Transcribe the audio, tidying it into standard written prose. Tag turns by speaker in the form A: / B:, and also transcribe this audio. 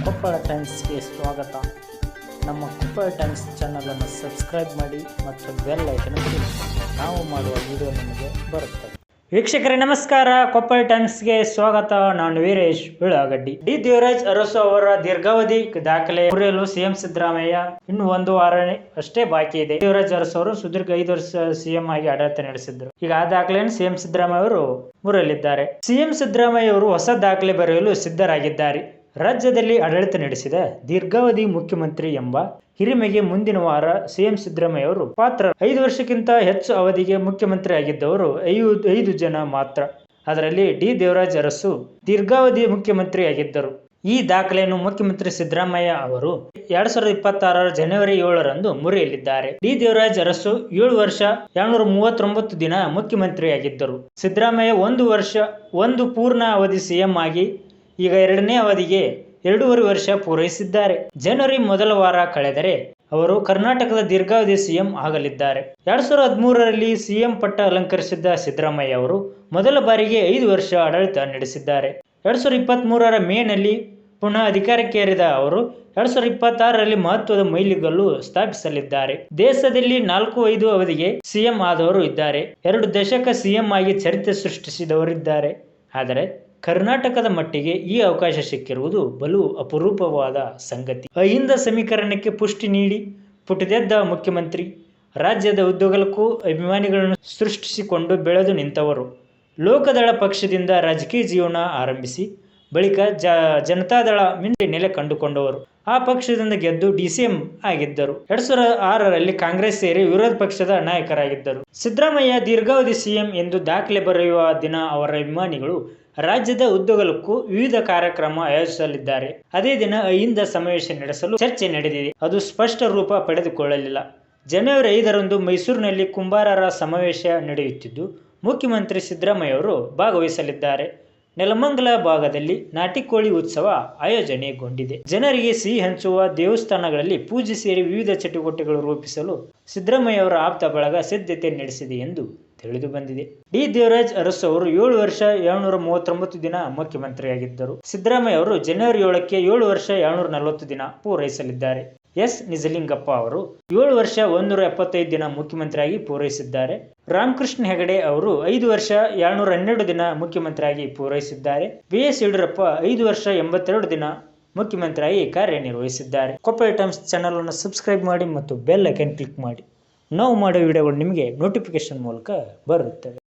A: ಕೊಪ್ಪಳ ಟೈಮ್ಸ್ಗೆ ಸ್ವಾಗತ. ನಮ್ಮ ಕೊಪ್ಪಳ ಟೈಮ್ಸ್ ಚಾನಲನ್ನು ಸಬ್ಸ್ಕ್ರೈಬ್ ಮಾಡಿ ಮತ್ತು ಬೆಲ್ ಐಕನ್ ಕ್ಲಿಕ್ ಮಾಡಿ. ನಾವು ಮಾಡುವ ವಿಡಿಯೋ ನಿಮಗೆ ಬರುತ್ತದೆ. ವೀಕ್ಷಕರೇ ನಮಸ್ಕಾರ, ಕೊಪ್ಪಳ ಟೈಮ್ಸ್ಗೆ ಸ್ವಾಗತ. ನಾನು ವೀರೇಶ್ ಉಳ್ಳಾಗಡ್ಡಿ. ಡಿ ದೇವರಾಜ್ ಅರಸು ಅವರ ದೀರ್ಘಾವಧಿ ದಾಖಲೆ ಮುರಿಯಲು ಸಿಎಂ ಸಿದ್ದರಾಮಯ್ಯ ಇನ್ನು ಒಂದು ವಾರ ಅಷ್ಟೇ ಬಾಕಿ ಇದೆ. ದೇವರಾಜ್ ಅರಸು ಅವರು ಸುದೀರ್ಘ 5 ವರ್ಷ ಸಿಎಂ ಆಗಿ ಆಡಳಿತ ನಡೆಸಿದ್ರು. ಈಗ ಆ ದಾಖಲೆಯನ್ನು ಸಿಎಂ ಸಿದ್ದರಾಮಯ್ಯ ಅವರು ಮುರಿಯಲಿದ್ದಾರೆ. ಸಿಎಂ ಸಿದ್ದರಾಮಯ್ಯ ಅವರು ಹೊಸ ದಾಖಲೆ ಬರೆಯಲು ಸಿದ್ಧರಾಗಿದ್ದಾರೆ. ರಾಜ್ಯದಲ್ಲಿ ಆಡಳಿತ ನಡೆಸಿದ ದೀರ್ಘಾವಧಿ ಮುಖ್ಯಮಂತ್ರಿ ಎಂಬ ಹಿರಿಮೆಗೆ ಮುಂದಿನ ವಾರ ಸಿಎಂ ಸಿದ್ದರಾಮಯ್ಯ ಅವರು ಪಾತ್ರ. 5 ವರ್ಷಕ್ಕಿಂತ ಹೆಚ್ಚು ಅವಧಿಗೆ ಮುಖ್ಯಮಂತ್ರಿ ಆಗಿದ್ದವರು 5 ಜನ ಮಾತ್ರ. ಅದರಲ್ಲಿ ಡಿ ದೇವರಾಜ್ ಅರಸು ದೀರ್ಘಾವಧಿ ಮುಖ್ಯಮಂತ್ರಿ ಆಗಿದ್ದರು. ಈ ದಾಖಲೆಯನ್ನು ಮುಖ್ಯಮಂತ್ರಿ ಸಿದ್ದರಾಮಯ್ಯ ಅವರು 2026 ಜನವರಿ 7ರಂದು ಮುರಿಯಲಿದ್ದಾರೆ. ಡಿ ದೇವರಾಜ್ ಅರಸು 7 ವರ್ಷ 239 ದಿನ ಮುಖ್ಯಮಂತ್ರಿಯಾಗಿದ್ದರು. ಸಿದ್ದರಾಮಯ್ಯ 1 ವರ್ಷ 1 ಪೂರ್ಣ ಅವಧಿ ಸಿಎಂ ಆಗಿ ಈಗ 2ನೇ ಅವಧಿಗೆ 2.5 ವರ್ಷ ಪೂರೈಸಿದ್ದಾರೆ. ಜನವರಿ ಮೊದಲ ವಾರ ಕಳೆದರೆ ಅವರು ಕರ್ನಾಟಕದ ದೀರ್ಘಾವಧಿ ಸಿಎಂ ಆಗಲಿದ್ದಾರೆ. 2013ರಲ್ಲಿ ಸಿಎಂ ಪಟ್ಟ ಅಲಂಕರಿಸಿದ್ದ ಸಿದ್ದರಾಮಯ್ಯ ಅವರು ಮೊದಲ ಬಾರಿಗೆ 5 ವರ್ಷ ಆಡಳಿತ ನಡೆಸಿದ್ದಾರೆ. 2023ರ ಮೇನಲ್ಲಿ ಪುನಃ ಅಧಿಕಾರಕ್ಕೇರಿದ ಅವರು 2026ರಲ್ಲಿ ಮಹತ್ವದ ಮೈಲಿಗಲ್ಲು ಸ್ಥಾಪಿಸಲಿದ್ದಾರೆ. ದೇಶದಲ್ಲಿ 4-5 ಅವಧಿಗೆ ಸಿಎಂ ಆದವರು ಇದ್ದಾರೆ. 2 ದಶಕ ಸಿಎಂ ಆಗಿ ಚರಿತ್ರೆ ಸೃಷ್ಟಿಸಿದವರಿದ್ದಾರೆ. ಆದರೆ ಕರ್ನಾಟಕದ ಮಟ್ಟಿಗೆ ಈ ಅವಕಾಶ ಸಿಕ್ಕಿರುವುದು ಬಲು ಅಪರೂಪವಾದ ಸಂಗತಿ. ಅಹಿಂದ ಸಮೀಕರಣಕ್ಕೆ ಪುಷ್ಟಿ ನೀಡಿ ಪುಟಿದೆದ್ದ ಮುಖ್ಯಮಂತ್ರಿ, ರಾಜ್ಯದ ಉದ್ದಗಲಕ್ಕೂ ಅಭಿಮಾನಿಗಳನ್ನು ಸೃಷ್ಟಿಸಿಕೊಂಡು ಬೆಳೆದು ನಿಂತವರು. ಲೋಕದಳ ಪಕ್ಷದಿಂದ ರಾಜಕೀಯ ಜೀವನ ಆರಂಭಿಸಿ ಬಳಿಕ ಜನತಾದಳ ಮಿಂಡಿ ನೆಲೆ ಕಂಡುಕೊಂಡವರು. ಆ ಪಕ್ಷದಿಂದ ಗೆದ್ದು ಡಿಸಿಎಂ ಆಗಿದ್ದರು. 2006ರಲ್ಲಿ ಕಾಂಗ್ರೆಸ್ ಸೇರಿ ವಿರೋಧ ಪಕ್ಷದ ನಾಯಕರಾಗಿದ್ದರು. ಸಿದ್ದರಾಮಯ್ಯ ದೀರ್ಘಾವಧಿ ಸಿಎಂ ಎಂದು ದಾಖಲೆ ಬರೆಯುವ ದಿನ ಅವರ ಅಭಿಮಾನಿಗಳು ರಾಜ್ಯದ ಉದ್ದಗಲಕ್ಕೂ ವಿವಿಧ ಕಾರ್ಯಕ್ರಮ ಆಯೋಜಿಸಲಿದ್ದಾರೆ. ಅದೇ ದಿನ ಅಹಿಂದ ಸಮಾವೇಶ ನಡೆಸಲು ಚರ್ಚೆ ನಡೆದಿದೆ. ಅದು ಸ್ಪಷ್ಟ ರೂಪ ಪಡೆದುಕೊಳ್ಳಲಿಲ್ಲ. ಜನವರಿ 5ರಂದು ಮೈಸೂರಿನಲ್ಲಿ ಕುಂಬಾರರ ಸಮಾವೇಶ ನಡೆಯುತ್ತಿದ್ದು ಮುಖ್ಯಮಂತ್ರಿ ಸಿದ್ದರಾಮಯ್ಯ ಅವರು ಭಾಗವಹಿಸಲಿದ್ದಾರೆ. ನೆಲಮಂಗಲ ಭಾಗದಲ್ಲಿ ನಾಟಿಕೋಳಿ ಉತ್ಸವ ಆಯೋಜನೆಗೊಂಡಿದೆ. ಜನರಿಗೆ ಸಿಹಿ ಹಂಚುವ, ದೇವಸ್ಥಾನಗಳಲ್ಲಿ ಪೂಜೆ ಸೇರಿ ವಿವಿಧ ಚಟುವಟಿಕೆಗಳು ರೂಪಿಸಲು ಸಿದ್ದರಾಮಯ್ಯ ಅವರ ಆಪ್ತ ಬಳಗ ಸಿದ್ಧತೆ ನಡೆಸಿದೆ ಎಂದು ತಿಳಿದು ಬಂದಿದೆ. ಡಿ ದೇವರಾಜ್ ಅರಸು ಅವರು 7 ವರ್ಷ 239 ದಿನ ಮುಖ್ಯಮಂತ್ರಿಯಾಗಿದ್ದರು. ಸಿದ್ದರಾಮಯ್ಯ ಅವರು ಜನವರಿ 7ಕ್ಕೆ 7 ವರ್ಷ 240 ದಿನ ಪೂರೈಸಲಿದ್ದಾರೆ. ಎಸ್ ನಿಜಲಿಂಗಪ್ಪ ಅವರು 7 ವರ್ಷ 175 ದಿನ ಮುಖ್ಯಮಂತ್ರಿಯಾಗಿ ಪೂರೈಸಿದ್ದಾರೆ. ರಾಮಕೃಷ್ಣ ಹೆಗಡೆ ಅವರು 5 ವರ್ಷ 212 ದಿನ ಮುಖ್ಯಮಂತ್ರಿಯಾಗಿ ಪೂರೈಸಿದ್ದಾರೆ. BS ಯಡಿಯೂರಪ್ಪ 5 ವರ್ಷ 82 ದಿನ ಮುಖ್ಯಮಂತ್ರಿಯಾಗಿ ಕಾರ್ಯನಿರ್ವಹಿಸಿದ್ದಾರೆ. ಕೊಪ್ಪಳ ಟೈಮ್ಸ್ ಚಾನಲ್ ಅನ್ನು ಸಬ್ಸ್ಕ್ರೈಬ್ ಮಾಡಿ ಮತ್ತು ಬೆಲ್ ಐಕನ್ ಕ್ಲಿಕ್ ಮಾಡಿ. ನಾವು ಮಾಡೋ ವಿಡಿಯೋಗಳು ನಿಮಗೆ ನೋಟಿಫಿಕೇಶನ್ ಮೂಲಕ ಬರುತ್ತವೆ.